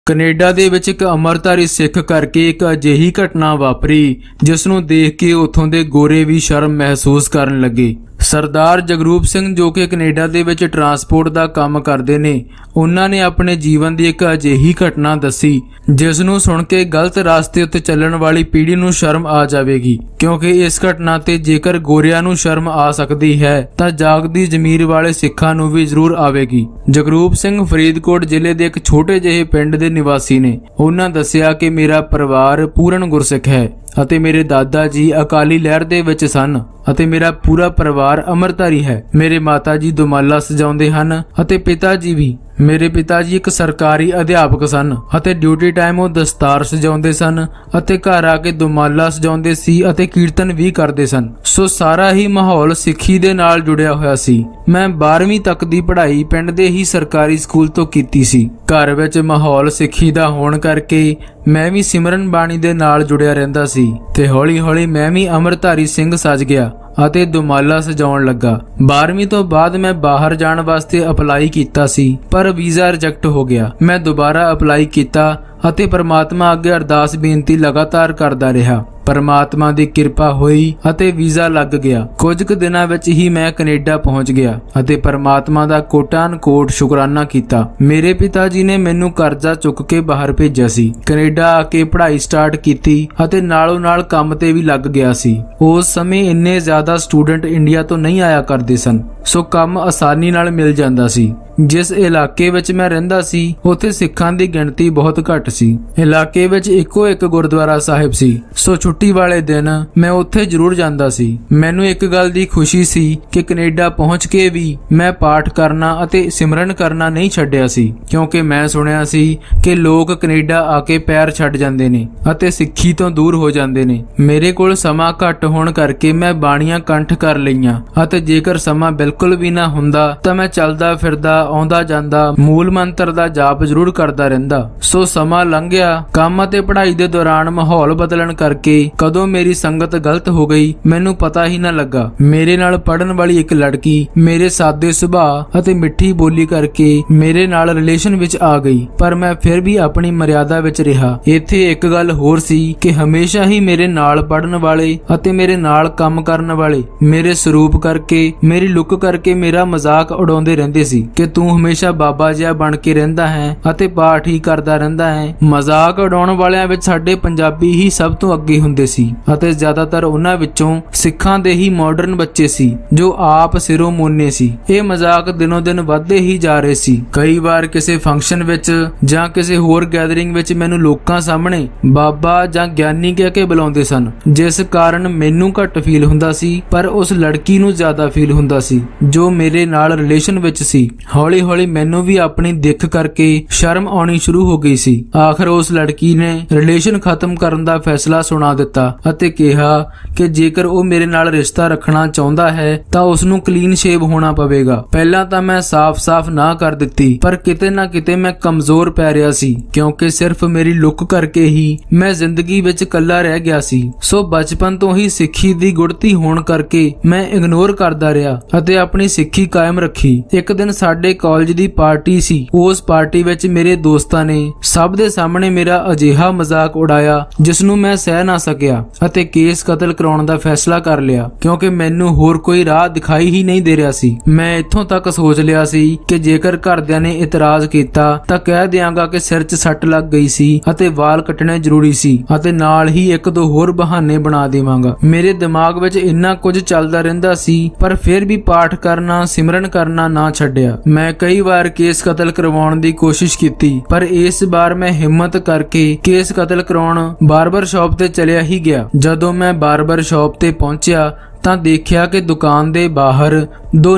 Canada ਦੇ ਵਿੱਚ ਇੱਕ ਅੰਮ੍ਰਿਤਧਾਰੀ ਸਿੱਖ ਕਰਕੇ ਇੱਕ ਅਜਿਹੀ ਘਟਨਾ ਵਾਪਰੀ ਜਿਸ ਨੂੰ ਦੇਖ ਕੇ ਉੱਥੋਂ ਦੇ ਗੋਰੇ ਵੀ ਸ਼ਰਮ ਮਹਿਸੂਸ ਕਰਨ ਲੱਗੇ। ਸਰਦਾਰ ਜਗਰੂਪ ਸਿੰਘ ਜੋ ਕਿ ਕੈਨੇਡਾ ਦੇ ਵਿੱਚ ਟਰਾਂਸਪੋਰਟ ਦਾ ਕੰਮ ਕਰਦੇ ਨੇ, ਉਹਨਾਂ ਨੇ ਆਪਣੇ ਜੀਵਨ ਦੀ ਇੱਕ ਅਜਿਹੀ ਘਟਨਾ ਦੱਸੀ ਜਿਸ ਨੂੰ ਸੁਣ ਕੇ ਗਲਤ ਰਾਸਤੇ ਉੱਤੇ ਚੱਲਣ ਵਾਲੀ ਪੀੜ੍ਹੀ ਨੂੰ ਸ਼ਰਮ ਆ ਜਾਵੇਗੀ, ਕਿਉਂਕਿ ਇਸ ਘਟਨਾ ਤੇ ਜੇਕਰ ਗੋਰਿਆਂ ਨੂੰ ਸ਼ਰਮ ਆ ਸਕਦੀ ਹੈ ਤਾਂ ਜਾਗਦੀ ਜ਼ਮੀਰ ਵਾਲੇ ਸਿੱਖਾਂ ਨੂੰ ਵੀ ਜ਼ਰੂਰ ਆਵੇਗੀ। ਜਗਰੂਪ ਸਿੰਘ ਫਰੀਦਕੋਟ ਜ਼ਿਲ੍ਹੇ ਦੇ ਇੱਕ ਛੋਟੇ ਜਿਹੇ ਪਿੰਡ ਦੇ ਨਿਵਾਸੀ ਨੇ। ਉਹਨਾਂ ਦੱਸਿਆ ਕਿ ਮੇਰਾ ਪਰਿਵਾਰ ਪੂਰਨ ਗੁਰਸਿੱਖ ਹੈ ਅਤੇ ਮੇਰੇ ਦਾਦਾ ਜੀ ਅਕਾਲੀ ਲਹਿਰ ਦੇ ਵਿੱਚ ਸਨ ਅਤੇ ਮੇਰਾ ਪੂਰਾ ਪਰਿਵਾਰ ਅੰਮ੍ਰਿਤਧਾਰੀ ਹੈ। ਮੇਰੇ ਮਾਤਾ ਜੀ ਦੁਮਾਲਾ ਸਜਾਉਂਦੇ ਹਨ ਅਤੇ ਪਿਤਾ ਜੀ ਵੀ। ਮੇਰੇ ਪਿਤਾ ਜੀ ਇੱਕ ਸਰਕਾਰੀ ਅਧਿਆਪਕ ਸਨ ਅਤੇ ਡਿਊਟੀ ਟਾਈਮ ਉਹ ਦਸਤਾਰ ਸਜਾਉਂਦੇ ਸਨ ਅਤੇ ਘਰ ਆ ਕੇ ਦੁਮਾਲਾ ਸਜਾਉਂਦੇ ਸੀ ਅਤੇ ਕੀਰਤਨ ਵੀ ਕਰਦੇ ਸਨ। ਸੋ ਸਾਰਾ ਹੀ ਮਾਹੌਲ ਸਿੱਖੀ ਦੇ ਨਾਲ ਜੁੜਿਆ ਹੋਇਆ ਸੀ। ਮੈਂ 12ਵੀਂ ਤੱਕ ਦੀ ਪੜ੍ਹਾਈ ਪਿੰਡ ਦੇ ਹੀ ਸਰਕਾਰੀ ਸਕੂਲ ਤੋਂ ਕੀਤੀ ਸੀ। ਘਰ ਵਿੱਚ ਮਾਹੌਲ ਸਿੱਖੀ ਦਾ ਹੋਣ ਕਰਕੇ ਮੈਂ ਵੀ ਸਿਮਰਨ ਬਾਣੀ ਦੇ ਨਾਲ ਜੁੜਿਆ ਰਹਿੰਦਾ ਸੀ ਤੇ ਹੌਲੀ-ਹੌਲੀ ਮੈਂ ਵੀ ਅੰਮ੍ਰਿਤਧਾਰੀ ਸਿੰਘ ਸੱਜ ਗਿਆ ਅਤੇ ਦੁਮਾਲਾ ਸਜਾਉਣ ਲੱਗਾ। 12ਵੀਂ ਤੋਂ ਬਾਅਦ ਮੈਂ ਬਾਹਰ ਜਾਣ ਵਾਸਤੇ ਅਪਲਾਈ ਕੀਤਾ ਸੀ ਪਰ ਵੀਜ਼ਾ ਰਿਜੈਕਟ ਹੋ ਗਿਆ। ਮੈਂ ਦੁਬਾਰਾ ਅਪਲਾਈ ਕੀਤਾ ਅਤੇ ਪਰਮਾਤਮਾ ਅੱਗੇ ਅਰਦਾਸ ਬੇਨਤੀ ਲਗਾਤਾਰ ਕਰਦਾ ਰਿਹਾ। ਪਰਮਾਤਮਾ ਦੀ ਕਿਰਪਾ ਹੋਈ ਅਤੇ ਵੀਜ਼ਾ ਲੱਗ ਗਿਆ। ਕੁਝ ਕੁ ਦਿਨਾਂ ਵਿੱਚ ਹੀ ਮੈਂ ਕੈਨੇਡਾ ਪਹੁੰਚ ਗਿਆ ਅਤੇ ਪਰਮਾਤਮਾ ਦਾ ਕੋਟਾਨ-ਕੋਟ ਸ਼ੁਕਰਾਨਾ ਕੀਤਾ। ਮੇਰੇ ਪਿਤਾ ਜੀ ਨੇ ਮੈਨੂੰ ਕਰਜ਼ਾ ਚੁੱਕ ਕੇ ਬਾਹਰ ਭੇਜਿਆ ਸੀ। ਕੈਨੇਡਾ ਆ ਕੇ ਪੜ੍ਹਾਈ ਸਟਾਰਟ ਕੀਤੀ ਅਤੇ ਨਾਲੋਂ ਨਾਲ ਕੰਮ ਤੇ ਵੀ ਲੱਗ ਗਿਆ ਸੀ। ਉਸ ਸਮੇਂ ਇੰਨੇ ਜ਼ਿਆਦਾ ਸਟੂਡੈਂਟ ਇੰਡੀਆ ਤੋਂ ਨਹੀਂ ਆਇਆ ਕਰਦੇ ਸਨ, ਸੋ ਕੰਮ ਆਸਾਨੀ ਨਾਲ ਮਿਲ ਜਾਂਦਾ ਸੀ। ਜਿਸ ਇਲਾਕੇ ਵਿੱਚ ਮੈਂ ਰਹਿੰਦਾ ਸੀ ਉੱਥੇ ਸਿੱਖਾਂ ਦੀ ਗਿਣਤੀ ਬਹੁਤ ਘੱਟ ਸੀ। ਇਲਾਕੇ ਵਿੱਚ ਇੱਕੋ ਇੱਕ ਗੁਰਦੁਆਰਾ ਸਾਹਿਬ ਸੀ, ਸੋ ਛੁੱਟੀ ਵਾਲੇ ਦਿਨ ਮੈਂ ਉੱਥੇ ਜ਼ਰੂਰ ਜਾਂਦਾ ਸੀ। ਮੈਨੂੰ ਇੱਕ ਗੱਲ ਦੀ ਖੁਸ਼ੀ ਸੀ ਕਿ ਕੈਨੇਡਾ ਪਹੁੰਚ ਕੇ ਵੀ ਮੈਂ ਪਾਠ ਕਰਨਾ ਅਤੇ ਸਿਮਰਨ ਕਰਨਾ ਨਹੀਂ ਛੱਡਿਆ ਸੀ, ਕਿਉਂਕਿ ਮੈਂ ਸੁਣਿਆ ਸੀ ਕਿ ਲੋਕ ਕੈਨੇਡਾ ਆ ਕੇ ਪੈਰ ਛੱਡ ਜਾਂਦੇ ਨੇ ਅਤੇ ਸਿੱਖੀ ਤੋਂ ਦੂਰ ਹੋ ਜਾਂਦੇ ਨੇ। ਮੇਰੇ ਕੋਲ ਸਮਾਂ ਘੱਟ ਹੋਣ ਕਰਕੇ ਮੈਂ ਬਾਣੀਆਂ ਕੰਠ ਕਰ ਲਈਆਂ ਅਤੇ ਜੇਕਰ ਸਮਾਂ ਬਿਲਕੁਲ ਵੀ ਨਾ ਹੁੰਦਾ ਤਾਂ ਮੈਂ ਚੱਲਦਾ ਫਿਰਦਾ ਆਉਂਦਾ ਜਾਂਦਾ ਮੂਲ ਮੰਤਰ ਦਾ ਜਾਪ ਜ਼ਰੂਰ ਕਰਦਾ ਰਹਿੰਦਾ। ਸੋ ਸਮਾਂ ਲੰਘਿਆ। ਕੰਮ ਅਤੇ ਪੜ੍ਹਾਈ ਦੇ ਦੌਰਾਨ ਮਾਹੌਲ ਬਦਲਣ ਕਰਕੇ ਕਦੋਂ ਮੇਰੀ ਸੰਗਤ ਗਲਤ ਹੋ ਗਈ ਮੈਨੂੰ ਪਤਾ ਹੀ ਨਾ ਲੱਗਾ। ਮੇਰੇ ਨਾਲ ਪੜਨ ਵਾਲੀ ਇੱਕ ਲੜਕੀ ਮੇਰੇ ਸਾਦੇ ਸੁਭਾਅ ਅਤੇ ਮਿੱਠੀ ਬੋਲੀ ਕਰਕੇ ਮੇਰੇ ਨਾਲ ਰਿਲੇਸ਼ਨ ਵਿੱਚ ਆ ਗਈ, ਪਰ ਮੈਂ ਫਿਰ ਵੀ ਆਪਣੀ ਮਰਿਆਦਾ ਵਿੱਚ ਰਿਹਾ। ਇੱਥੇ ਇੱਕ ਗੱਲ ਹੋਰ ਸੀ ਕਿ ਹਮੇਸ਼ਾ ਹੀ ਮੇਰੇ ਨਾਲ ਪੜਨ ਵਾਲੇ ਅਤੇ ਮੇਰੇ ਨਾਲ ਕੰਮ ਕਰਨ ਵਾਲੇ ਮੇਰੇ ਸਰੂਪ ਕਰਕੇ, ਮੇਰੀ ਲੁੱਕ ਕਰਕੇ ਮੇਰਾ ਮਜ਼ਾਕ ਉਡਾਉਂਦੇ ਰਹਿੰਦੇ ਸੀ ਕਿ ਤੂੰ ਹਮੇਸ਼ਾ ਬਾਬਾ ਜਿਹਾ ਬਣ ਕੇ ਰਹਿੰਦਾ ਹੈ ਅਤੇ ਪਾਠ ਹੀ ਕਰਦਾ ਰਹਿੰਦਾ ਹੈ। ਮਜ਼ਾਕ ਉਡਾਉਣ ਵਾਲਿਆਂ ਵਿੱਚ ਸਾਡੇ ਪੰਜਾਬੀ ਹੀ ਸਭ ਤੋਂ ਅੱਗੇ ਹੁੰਦੇ ਸੀ ਅਤੇ ਜ਼ਿਆਦਾਤਰ ਉਹਨਾਂ ਵਿੱਚੋਂ ਸਿੱਖਾਂ ਦੇ ਹੀ ਮਾਡਰਨ ਬੱਚੇ ਸੀ ਜੋ ਆਪ ਸਿਰੋਂ ਮੋਨੇ ਸੀ। ਇਹ ਮਜ਼ਾਕ ਦਿਨੋਂ ਦਿਨ ਵੱਧਦੇ ਹੀ ਜਾ ਰਹੇ ਸੀ। ਕਈ ਵਾਰ ਕਿਸੇ ਫੰਕਸ਼ਨ ਵਿੱਚ ਜਾਂ ਕਿਸੇ ਹੋਰ ਗੈਦਰਿੰਗ ਵਿੱਚ ਮੈਨੂੰ ਲੋਕਾਂ ਸਾਹਮਣੇ ਬਾਬਾ ਜਾਂ ਗਿਆਨੀ ਕਹਿ ਕੇ ਬੁਲਾਉਂਦੇ ਸਨ, ਜਿਸ ਕਾਰਨ ਮੈਨੂੰ ਘੱਟ ਫੀਲ ਹੁੰਦਾ ਸੀ ਪਰ ਉਸ ਲੜਕੀ ਨੂੰ ਜ਼ਿਆਦਾ ਫੀਲ ਹੁੰਦਾ ਸੀ ਜੋ ਮੇਰੇ ਨਾਲ ਰਿਲੇਸ਼ਨ ਵਿੱਚ ਸੀ। ਹੌਲੀ-ਹੌਲੀ ਮੈਨੂੰ ਵੀ ਆਪਣੀ ਦਿੱਖ ਕਰਕੇ ਸ਼ਰਮ ਆਉਣੀ ਸ਼ੁਰੂ ਹੋ ਗਈ ਸੀ। ਆਖਰ ਉਸ ਲੜਕੀ ਨੇ ਰਿਲੇਸ਼ਨ ਖਤਮ ਕਰਨ ਦਾ ਫੈਸਲਾ ਸੁਣਾ ਦਿੱਤਾ ਅਤੇ ਕਿਹਾ ਕਿ ਜੇਕਰ ਉਹ ਮੇਰੇ ਨਾਲ ਰਿਸ਼ਤਾ ਰੱਖਣਾ ਚਾਹੁੰਦਾ ਹੈ ਤਾਂ ਉਸ ਨੂੰ ਕਲੀਨ ਸ਼ੇਵ ਹੋਣਾ ਪਵੇਗਾ। ਪਹਿਲਾਂ ਤਾਂ ਮੈਂ ਸਾਫ਼-ਸਾਫ਼ ਨਾ ਕਰ ਦਿੱਤੀ, ਪਰ ਕਿਤੇ ਨਾ ਕਿਤੇ ਮੈਂ ਕਮਜ਼ੋਰ ਪੈ ਰਿਹਾ ਸੀ ਕਿਉਂਕਿ ਸਿਰਫ ਮੇਰੀ ਲੁੱਕ ਕਰਕੇ ਹੀ ਮੈਂ ਜ਼ਿੰਦਗੀ ਵਿੱਚ ਇਕੱਲਾ ਰਹਿ ਗਿਆ ਸੀ। ਸੋ ਬਚਪਨ ਤੋਂ ਹੀ ਸਿੱਖੀ ਦੀ ਗੁੜਤੀ ਹੋਣ ਕਰਕੇ ਮੈਂ ਇਗਨੋਰ ਕਰਦਾ ਰਿਹਾ ਅਤੇ ਆਪਣੀ ਸਿੱਖੀ ਕਾਇਮ ਰੱਖੀ। ਇੱਕ ਦਿਨ ਸਾਡੇ ਕਾਲਜ ਦੀ ਪਾਰਟੀ ਸੀ। ਉਸ ਪਾਰਟੀ ਵਿੱਚ ਮੇਰੇ ਦੋਸਤਾਂ ਨੇ ਸਭ ਦੇ ਸਾਹਮਣੇ ਮੇਰਾ ਅਜਿਹਾ ਮਜ਼ਾਕ ਉਡਾਇਆ ਜਿਸ ਨੂੰ ਮੈਂ ਸਹਿ ਨਾ ਸਕਿਆ ਅਤੇ ਕੇਸ ਕਤਲ ਕਰਾਉਣ ਦਾ ਫੈਸਲਾ ਕਰ ਲਿਆ, ਕਿਉਂਕਿ ਮੈਨੂੰ ਹੋਰ ਕੋਈ ਰਾਹ ਦਿਖਾਈ ਹੀ ਨਹੀਂ ਦੇ ਰਿਹਾ ਸੀ। ਮੈਂ ਇੱਥੋਂ ਤੱਕ ਸੋਚ ਲਿਆ ਸੀ ਕਿ ਜੇਕਰ ਘਰਦਿਆਂ ਨੇ ਇਤਰਾਜ਼ ਕੀਤਾ ਤਾਂ ਕਹਿ ਦਿਆਂਗਾ ਕਿ ਸਿਰ 'ਚ ਸੱਟ ਲੱਗ ਗਈ ਸੀ ਅਤੇ ਵਾਲ ਕੱਟਣੇ ਜ਼ਰੂਰੀ ਸੀ ਅਤੇ ਨਾਲ ਹੀ ਇੱਕ ਦੋ ਹੋਰ ਬਹਾਨੇ ਬਣਾ ਦੇਵਾਂਗਾ। ਮੇਰੇ ਦਿਮਾਗ ਵਿੱਚ ਇੰਨਾ ਕੁਝ ਚੱਲਦਾ ਰਹਿੰਦਾ ਸੀ, ਪਰ ਫਿਰ ਵੀ ਪਾਠ ਕਰਨਾ, ਸਿਮਰਨ ਕਰਨਾ ਨਾ ਛੱਡਿਆ। ਮੈਂ ਕਈ ਵਾਰ ਕੇਸ ਕਤਲ ਕਰਵਾਉਣ ਦੀ ਕੋਸ਼ਿਸ਼ ਕੀਤੀ, ਪਰ ਇਸ ਵਾਰ ਮੈਂ ਹਿੰਮਤ ਕਰਕੇ ਕੇਸ ਕਤਲ ਕਰਾਉਣ ਬਾਰਬਰ ਸ਼ਾਪ ਤੇ ਚਲਿਆ ਹੀ ਗਿਆ। ਜਦੋਂ ਮੈਂ ਬਾਰਬਰ ਸ਼ਾਪ ਤੇ ਪਹੁੰਚਿਆ ਤਾਂ ਦੇਖਿਆ ਕਿ ਦੁਕਾਨ ਦੇ ਬਾਹਰ ਦੋ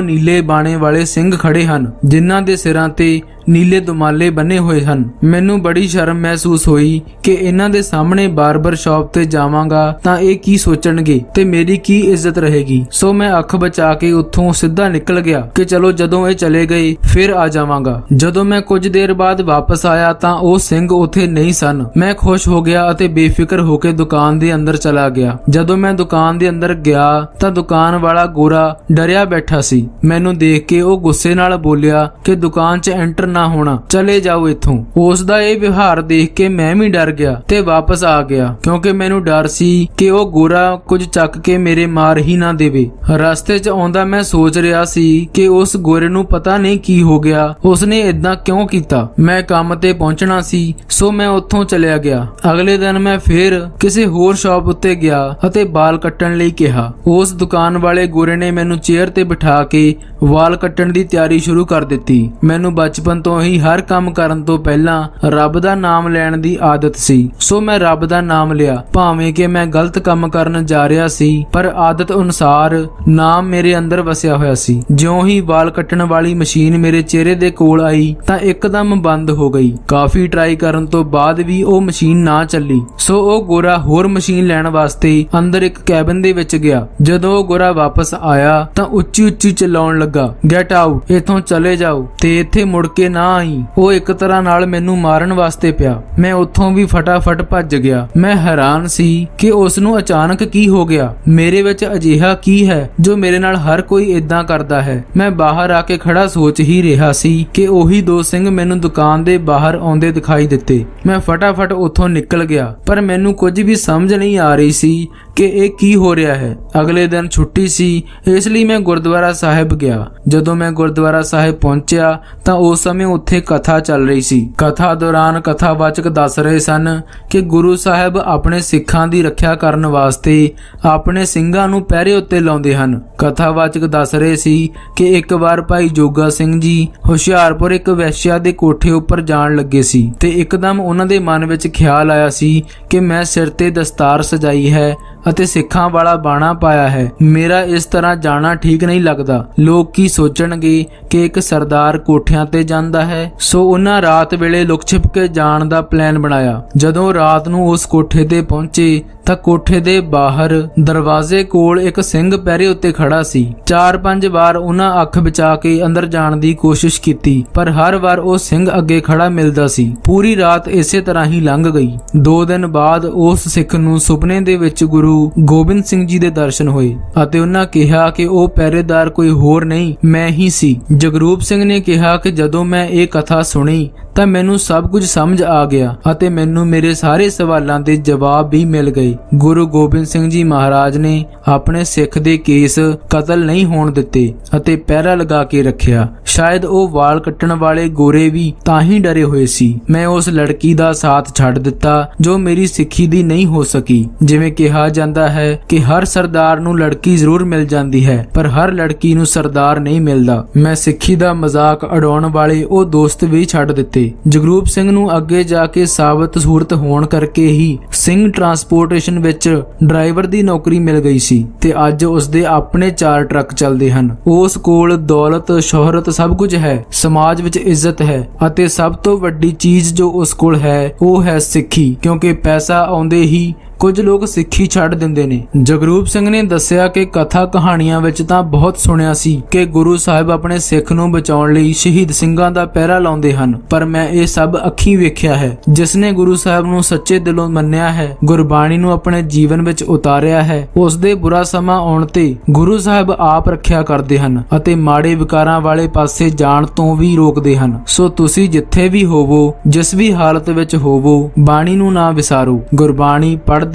ਨੀਲੇ ਬਾਣੇ ਵਾਲੇ ਸਿੰਘ ਖੜੇ ਹਨ ਜਿਨ੍ਹਾਂ ਦੇ ਸਿਰਾਂ ਤੇ ਨੀਲੇ ਦੁਮਾਲੇ ਬੰਨੇ ਹੋਏ ਹਨ। ਮੈਨੂੰ ਬੜੀ ਸ਼ਰਮ ਮਹਿਸੂਸ ਹੋਈ ਕਿ ਇਹਨਾਂ ਦੇ ਸਾਹਮਣੇ ਬਾਰਬਰ ਸ਼ਾਪ ਤੇ ਜਾਵਾਂਗਾ ਤਾਂ ਇਹ ਕੀ ਸੋਚਣਗੇ ਤੇ ਮੇਰੀ ਕੀ ਇੱਜ਼ਤ ਰਹੇਗੀ। ਸੋ ਮੈਂ ਅੱਖ ਬਚਾ ਕੇ ਉੱਥੋਂ ਸਿੱਧਾ ਨਿਕਲ ਗਿਆ ਕਿ ਚਲੋ ਜਦੋਂ ਇਹ ਚਲੇ ਗਏ ਫਿਰ ਆ ਜਾਵਾਂਗਾ। ਜਦੋਂ ਮੈਂ ਕੁਝ ਦੇਰ ਬਾਅਦ ਵਾਪਸ ਆਇਆ ਤਾਂ ਉਹ ਸਿੰਘ ਉੱਥੇ ਨਹੀਂ ਸਨ। ਮੈਂ ਖੁਸ਼ ਹੋ ਗਿਆ ਅਤੇ ਬੇਫਿਕਰ ਹੋ ਕੇ ਦੁਕਾਨ ਦੇ ਅੰਦਰ ਚਲਾ ਗਿਆ। ਜਦੋਂ ਮੈਂ ਦੁਕਾਨ ਦੇ ਅੰਦਰ ਗਿਆ ਤਾਂ ਦੁਕਾਨ ਵਾਲਾ ਗੋਰਾ ਡਰਿਆ ਬੈਠਾ ਸੀ। ਮੈਨੂੰ ਦੇਖ ਕੇ ਉਹ ਗੁੱਸੇ ਨਾਲ ਬੋਲਿਆ ਕਿ ਦੁਕਾਨ 'ਚ ਐਂਟਰ ਨਾ ਹੋਣਾ, ਚਲੇ ਜਾਓ ਇੱਥੋਂ। ਉਸ ਦਾ ਇਹ ਵਿਵਹਾਰ ਦੇਖ ਕੇ ਮੈਂ ਵੀ ਡਰ ਗਿਆ ਤੇ ਵਾਪਸ ਆ ਗਿਆ, ਕਿਉਂਕਿ ਮੈਨੂੰ ਡਰ ਸੀ ਕਿ ਉਹ ਗੋਰਾ ਕੁਝ ਚੱਕ ਕੇ ਮੇਰੇ ਮਾਰ ਹੀ ਨਾ ਦੇਵੇ। ਰਸਤੇ 'ਚ ਆਉਂਦਾ ਮੈਂ ਸੋਚ ਰਿਹਾ ਸੀ ਕਿ ਉਸ ਗੋਰੇ ਨੂੰ ਪਤਾ ਨਹੀਂ ਕੀ ਹੋ ਗਿਆ, ਉਸਨੇ ਇਦਾਂ ਕਿਉਂ ਕੀਤਾ। ਮੈਂ ਕੰਮ ਤੇ ਪਹੁੰਚਣਾ ਸੀ, ਸੋ ਮੈਂ ਉੱਥੋਂ ਚਲਿਆ ਗਿਆ। ਅਗਲੇ ਦਿਨ ਮੈਂ ਫੇਰ ਕਿਸੇ ਹੋਰ ਸ਼ਾਪ ਉੱਤੇ ਗਿਆ ਅਤੇ ਵਾਲ ਕੱਟਣ ਲਈ ਕਿਹਾ। ਉਸ ਦੁਕਾਨ ਵਾਲੇ ਗੋਰੇ ਨੇ ਮੈਨੂੰ ਚੇਅਰ ਤੇ ਬਿਠਾ ਕੇ ਵਾਲ ਕੱਟਣ ਦੀ ਤਿਆਰੀ ਸ਼ੁਰੂ ਕਰ ਦਿੱਤੀ। ਮੈਨੂੰ ਬਚਪਨ ਤੋਂ ਹੀ ਹਰ ਕੰਮ ਕਰਨ ਤੋਂ ਪਹਿਲਾਂ ਰੱਬ ਦਾ ਨਾਮ ਲੈਣ ਦੀ ਆਦਤ ਸੀ, ਸੋ ਮੈਂ ਰੱਬ ਦਾ ਨਾਮ ਲਿਆ। ਭਾਵੇਂ ਕਿ ਮੈਂ ਗਲਤ ਕੰਮ ਕਰਨ ਜਾ ਰਿਹਾ ਸੀ, ਪਰ ਆਦਤ ਅਨੁਸਾਰ ਨਾਮ ਮੇਰੇ ਅੰਦਰ ਵਸਿਆ ਹੋਇਆ ਸੀ। ਜਿਉਂ ਹੀ ਵਾਲ ਕੱਟਣ ਵਾਲੀ ਮਸ਼ੀਨ ਮੇਰੇ ਚਿਹਰੇ ਦੇ ਕੋਲ ਆਈ ਤਾਂ ਇੱਕਦਮ ਬੰਦ ਹੋ ਗਈ। ਕਾਫੀ ਟਰਾਈ ਕਰਨ ਤੋਂ ਬਾਅਦ ਵੀ ਉਹ ਮਸ਼ੀਨ ਨਾ ਚੱਲੀ, ਸੋ ਉਹ ਗੋਰਾ ਹੋਰ ਮਸ਼ੀਨ ਲੈਣ ਵਾਸਤੇ ਅੰਦਰ ਇੱਕ ਕੈਬਨ ਦੇ ਵਿੱਚ ਗਿਆ। ਜਦੋਂ ਉਹ ਗੋਰਾ ਵਾਪਸ ਆਇਆ ਤਾਂ ਉੱਚੀ ਉੱਚੀ ਚਿল্ਲਾਉਣ ਲੱਗਾ, ਗੈਟ ਆਊਟ, ਇੱਥੋਂ ਚਲੇ ਜਾਓ ਤੇ ਇੱਥੇ ਮੁੜ ਕੇ ਨਾ ਆਈ। ਉਹ ਇੱਕ ਤਰ੍ਹਾਂ ਨਾਲ ਮੈਨੂੰ ਮਾਰਨ ਵਾਸਤੇ ਪਿਆ। ਮੈਂ ਉੱਥੋਂ ਵੀ ਫਟਾਫਟ ਭੱਜ ਗਿਆ। ਮੈਂ ਹੈਰਾਨ ਸੀ ਕਿ ਉਸ ਨੂੰ ਅਚਾਨਕ ਕੀ ਹੋ ਗਿਆ। ਮੇਰੇ ਵਿੱਚ ਅਜਿਹਾ ਕੀ ਹੈ ਜੋ ਮੇਰੇ ਨਾਲ ਹਰ ਕੋਈ ਇਦਾਂ ਕਰਦਾ ਹੈ। ਮੈਂ ਬਾਹਰ ਆ ਕੇ ਖੜਾ ਸੋਚ ਹੀ ਰਿਹਾ ਸੀ ਕਿ ਉਹੀ ਦੋ ਸਿੰਘ ਮੈਨੂੰ ਦੁਕਾਨ ਦੇ ਬਾਹਰ ਆਉਂਦੇ ਦਿਖਾਈ ਦਿੱਤੇ। ਮੈਂ ਫਟਾਫਟ ਉੱਥੋਂ ਨਿਕਲ ਗਿਆ, ਪਰ ਮੈਨੂੰ ਕੁਝ ਵੀ ਸਮਝ ਨਹੀਂ ਆ ਰਹੀ ਸੀ ਕਿ ਇਹ ਕੀ ਹੋ ਰਿਹਾ ਹੈ। ਅਗਲੇ ਦਿਨ ਛੁੱਟੀ ਸੀ, ਇਸ ਲਈ ਮੈਂ ਗੁਰਦੁਆਰਾ ਸਾਹਿਬ ਗਿਆ। ਜਦੋਂ ਮੈਂ ਗੁਰਦੁਆਰਾ ਸਾਹਿਬ ਪਹੁੰਚਿਆ ਤਾਂ ਉਸ ਸਮੇਂ ਉੱਥੇ ਕਥਾ ਚੱਲ ਰਹੀ ਸੀ। ਕਥਾ ਦੌਰਾਨ ਕਥਾਵਾਚਕ ਦੱਸ ਰਹੇ ਸਨ ਕਿ ਗੁਰੂ ਸਾਹਿਬ ਆਪਣੇ ਸਿੱਖਾਂ ਦੀ ਰੱਖਿਆ ਕਰਨ ਵਾਸਤੇ ਆਪਣੇ ਸਿੰਘਾਂ ਨੂੰ ਪਹਿਰੇ ਉੱਤੇ ਲਾਉਂਦੇ ਹਨ। ਕਥਾਵਾਚਕ ਦੱਸ ਰਹੇ ਸੀ ਕਿ ਇੱਕ ਵਾਰ ਭਾਈ ਜੋਗਾ ਸਿੰਘ ਜੀ ਹੁਸ਼ਿਆਰਪੁਰ ਇੱਕ ਵੈਸ਼ਿਆ ਦੇ ਕੋਠੇ ਉੱਪਰ ਜਾਣ ਲੱਗੇ ਸੀ ਤੇ ਇੱਕਦਮ ਉਹਨਾਂ ਦੇ ਮਨ ਵਿੱਚ ਖਿਆਲ ਆਇਆ ਸੀ ਕਿ ਮੈਂ ਸਿਰ ਤੇ ਦਸਤਾਰ ਸਜਾਈ ਹੈ ਅਤੇ ਸਿੱਖਾਂ ਵਾਲਾ ਬਾਣਾ ਪਾਇਆ ਹੈ, ਮੇਰਾ ਇਸ ਤਰ੍ਹਾਂ ਜਾਣਾ ਠੀਕ ਨਹੀਂ ਲੱਗਦਾ। ਲੋਕ ਕੀ ਸੋਚਣਗੇ ਕਿ ਇੱਕ ਸਰਦਾਰ ਕੋਠਿਆਂ ਤੇ ਜਾਂਦਾ ਹੈ। ਸੋ ਉਹਨਾਂ ਰਾਤ ਵੇਲੇ ਲੁਕ ਛਿਪ ਕੇ ਜਾਣ ਦਾ ਪਲਾਨ ਬਣਾਇਆ। ਜਦੋਂ ਰਾਤ ਨੂੰ ਉਸ ਕੋਠੇ ਤੇ ਪਹੁੰਚੇ ਤਾਂ ਕੋਠੇ ਦੇ ਬਾਹਰ ਦਰਵਾਜ਼ੇ ਕੋਲ ਇੱਕ ਸਿੰਘ ਪਹਿਰੇ ਉੱਤੇ ਖੜਾ ਸੀ। 4-5 ਵਾਰ ਉਹਨਾਂ ਅੱਖ ਬਚਾ ਕੇ ਅੰਦਰ ਜਾਣ ਦੀ ਕੋਸ਼ਿਸ਼ ਕੀਤੀ, ਪਰ ਹਰ ਵਾਰ ਉਹ ਸਿੰਘ ਅੱਗੇ ਖੜਾ ਮਿਲਦਾ ਸੀ। ਪੂਰੀ ਰਾਤ ਇਸੇ ਤਰ੍ਹਾਂ ਹੀ ਲੰਘ ਗਈ। 2 ਦਿਨ ਬਾਅਦ ਉਸ ਸਿੱਖ ਨੂੰ ਸੁਪਨੇ ਦੇ ਵਿੱਚ ਗੁਰੂ ਗੋਬਿੰਦ ਸਿੰਘ ਜੀ ਦੇ ਦਰਸ਼ਨ ਹੋਏ ਅਤੇ ਉਹਨਾਂ ਕਿਹਾ ਕਿ ਉਹ ਪਹਿਰੇਦਾਰ ਕੋਈ ਹੋਰ ਨਹੀਂ, ਮੈਂ ਹੀ ਸੀ। ਜਗਰੂਪ ਸਿੰਘ ਨੇ ਕਿਹਾ ਕਿ ਜਦੋਂ ਮੈਂ ਇਹ ਕਥਾ ਸੁਣੀ ਤਾਂ ਮੈਨੂੰ ਸਭ ਕੁਝ ਸਮਝ ਆ ਗਿਆ ਅਤੇ ਮੈਨੂੰ ਮੇਰੇ ਸਾਰੇ ਸਵਾਲਾਂ ਦੇ ਜਵਾਬ ਵੀ ਮਿਲ ਗਏ। ਗੁਰੂ ਗੋਬਿੰਦ ਸਿੰਘ ਜੀ ਮਹਾਰਾਜ ਨੇ ਆਪਣੇ ਸਿੱਖ ਦੇ ਕੇਸ ਕਤਲ ਨਹੀਂ ਹੋਣ ਦਿੱਤੇ ਅਤੇ ਪਹਿਰਾ ਲਗਾ ਕੇ ਰੱਖਿਆ। ਸ਼ਾਇਦ ਉਹ ਵਾਲ ਕੱਟਣ ਵਾਲੇ ਗੋਰੇ ਵੀ ਤਾਂ ਹੀ ਡਰੇ ਹੋਏ ਸੀ। ਮੈਂ ਉਸ ਲੜਕੀ ਦਾ ਸਾਥ ਛੱਡ ਦਿੱਤਾ ਜੋ ਮੇਰੀ ਸਿੱਖੀ ਦੀ ਨਹੀਂ ਹੋ ਸਕੀ। ਜਿਵੇਂ ਕਿਹਾ ਜਾਂਦਾ ਹੈ ਕਿ ਹਰ ਸਰਦਾਰ ਨੂੰ ਲੜਕੀ ਜ਼ਰੂਰ ਮਿਲ ਜਾਂਦੀ ਹੈ, ਪਰ ਹਰ ਲੜਕੀ ਨੂੰ ਸਰਦਾਰ ਨਹੀਂ ਮਿਲਦਾ। ਮੈਂ ਸਿੱਖੀ ਦਾ ਮਜ਼ਾਕ ਉਡਾਉਣ ਵਾਲੇ ਉਹ ਦੋਸਤ ਵੀ ਛੱਡ ਦਿੱਤੇ। ਜਗਰੂਪ ਸਿੰਘ ਨੂੰ ਅੱਗੇ ਜਾ ਕੇ ਸਾਬਤ ਸੂਰਤ ਹੋਣ ਕਰਕੇ ਹੀ ਸਿੰਘ ਟਰਾਂਸਪੋਰਟੇਸ਼ਨ ਵਿੱਚ ਡਰਾਈਵਰ ਦੀ ਨੌਕਰੀ ਮਿਲ ਗਈ ਸੀ ਤੇ ਅੱਜ ਉਸ ਦੇ ਆਪਣੇ 4 ਟਰੱਕ ਚੱਲਦੇ ਹਨ। ਉਸ ਕੋਲ ਦੌਲਤ, ਸ਼ੋਹਰਤ ਸਭ ਕੁਝ ਹੈ, ਸਮਾਜ ਵਿੱਚ ਇੱਜ਼ਤ ਹੈ ਅਤੇ ਸਭ ਤੋਂ ਵੱਡੀ ਚੀਜ਼ ਜੋ ਉਸ ਕੋਲ ਹੈ ਉਹ ਹੈ ਸਿੱਖੀ, ਕਿਉਂਕਿ ਪੈਸਾ ਆਉਂਦੇ ਹੀ ਕੁਝ ਲੋਕ ਸਿੱਖੀ ਛੱਡ ਦਿੰਦੇ ਨੇ। ਜਗਰੂਪ ਸਿੰਘ ਨੇ ਦੱਸਿਆ ਕਿ ਕਥਾ ਕਹਾਣੀਆਂ ਵਿੱਚ ਤਾਂ ਬਹੁਤ ਸੁਣਿਆ ਸੀ ਕਿ ਗੁਰੂ ਸਾਹਿਬ ਆਪਣੇ ਸਿੱਖ ਨੂੰ ਬਚਾਉਣ ਲਈ ਸ਼ਹੀਦ ਸਿੰਘਾਂ ਦਾ ਪਹਿਰਾ ਲਾਉਂਦੇ ਹਨ, ਪਰ ਮੈਂ ਇਹ ਸਭ ਅੱਖੀਂ ਵੇਖਿਆ ਹੈ। ਜਿਸ ਨੇ ਗੁਰੂ ਸਾਹਿਬ ਨੂੰ ਸੱਚੇ ਦਿਲੋਂ ਮੰਨਿਆ ਹੈ, ਗੁਰਬਾਣੀ ਨੂੰ ਆਪਣੇ ਜੀਵਨ ਵਿੱਚ ਉਤਾਰਿਆ ਹੈ, ਉਸ ਦੇ ਬੁਰਾ ਸਮਾਂ ਆਉਣ ਤੇ ਗੁਰੂ ਸਾਹਿਬ ਆਪ ਰੱਖਿਆ ਕਰਦੇ ਹਨ ਅਤੇ ਮਾੜੇ ਵਿਕਾਰਾਂ ਵਾਲੇ ਪਾਸੇ ਜਾਣ ਤੋਂ ਵੀ ਰੋਕਦੇ ਹਨ। ਸੋ ਤੁਸੀਂ ਜਿੱਥੇ ਵੀ ਹੋਵੋ, ਜਿਸ ਵੀ ਹਾਲਤ ਵਿੱਚ ਹੋਵੋ, ਬਾਣੀ ਨੂੰ ਨਾ ਵਿਸਾਰੋ। ਗੁਰਬਾਣੀ ਪੜ੍ਹਦੇ,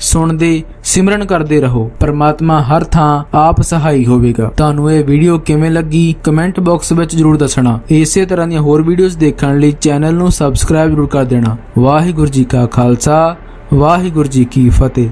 ਸੁਣਦੇ, ਸਿਮਰਨ ਕਰਦੇ ਰਹੋ। ਪਰਮਾਤਮਾ ਹਰ ਥਾਂ ਆਪ ਸਹਾਈ ਹੋਵੇਗਾ। ਤੁਹਾਨੂੰ ਇਹ ਵੀਡੀਓ ਕਿਵੇਂ ਲੱਗੀ ਕਮੈਂਟ ਬਾਕਸ ਵਿੱਚ ਜਰੂਰ ਦੱਸਣਾ। ਇਸੇ ਤਰ੍ਹਾਂ ਦੀਆਂ ਹੋਰ ਵੀਡੀਓਜ਼ ਦੇਖਣ ਲਈ ਚੈਨਲ ਨੂੰ ਸਬਸਕ੍ਰਾਈਬ ਜਰੂਰ ਕਰ ਦੇਣਾ। ਵਾਹਿਗੁਰੂ ਜੀ ਕਾ ਖਾਲਸਾ, ਵਾਹਿਗੁਰੂ ਜੀ ਕੀ ਫਤਿਹ।